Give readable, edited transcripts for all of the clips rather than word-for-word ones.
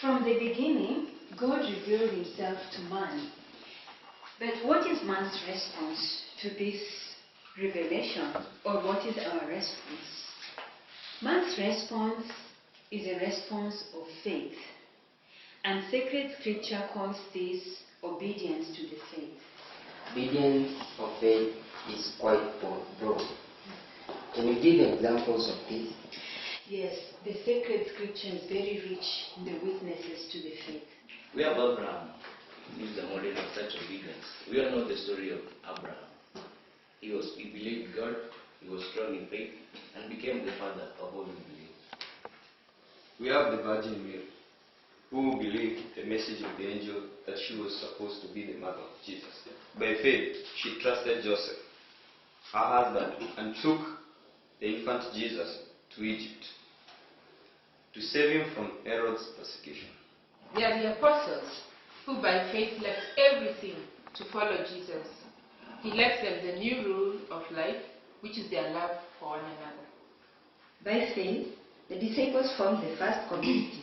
From the beginning, God revealed himself to man. But what is man's response to this revelation, or what is our response? Man's response is a response of faith. And sacred scripture calls this obedience to the faith. Obedience of faith is quite broad. Can you give examples of this? Yes, the sacred scripture is very rich in the witnesses to the faith. We have Abraham, who is the model of such obedience. We all know the story of Abraham. He believed God, he was strong in faith, and became the father of all who believe. We have the Virgin Mary, who believed the message of the angel that she was supposed to be the mother of Jesus. By faith, she trusted Joseph, her husband, and took the infant Jesus to Egypt to save him from Herod's persecution. They are the apostles who by faith left everything to follow Jesus. He left them the new rule of life, which is their love for one another. By faith, the disciples formed the first community,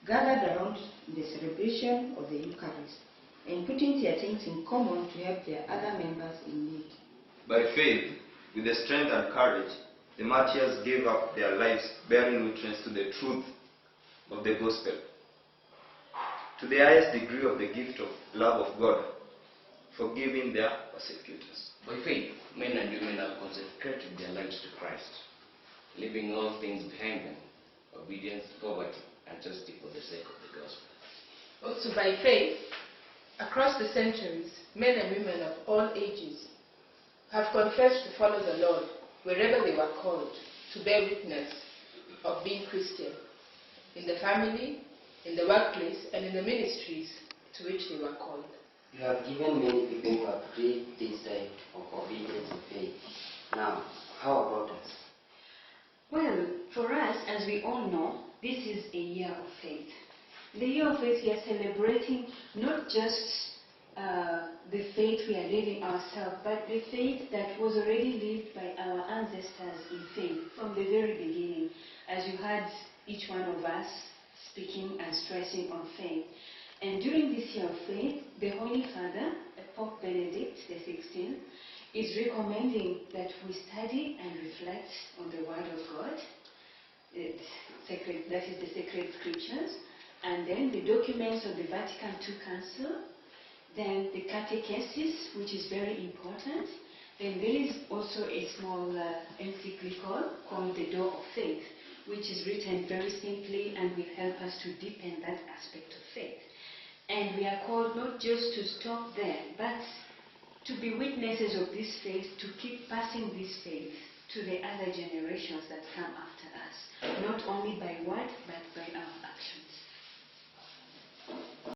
gathered around the celebration of the Eucharist, and putting their things in common to help their other members in need. By faith, with the strength and courage, the martyrs gave up their lives bearing witness to the truth of the gospel, to the highest degree of the gift of love of God, forgiving their persecutors. By faith, men and women have consecrated their lives to Christ, leaving all things behind them, obedience, poverty, and chastity for the sake of the gospel. Also by faith, across the centuries, men and women of all ages have confessed to follow the Lord wherever they were called, to bear witness of being Christian, in the family, in the workplace, and in the ministries to which they were called. You have given many people who have great insight of obedience and faith. Now, how about us? Well, for us, as we all know, this is a year of faith. The year of faith, we are celebrating not just the faith we are living ourselves, but the faith that was already lived by our ancestors in faith from the very beginning, as you heard each one of us speaking and stressing on faith. And during this year of faith, the Holy Father, Pope Benedict XVI, is recommending that we study and reflect on the Word of God, that is the sacred scriptures, and then the documents of the Vatican II Council, then the catechesis, which is very important. Then there is also a small encyclical called The Door of Faith, which is written very simply and will help us to deepen that aspect of faith. And we are called not just to stop there, but to be witnesses of this faith, to keep passing this faith to the other generations that come after us, not only by word, but by our actions.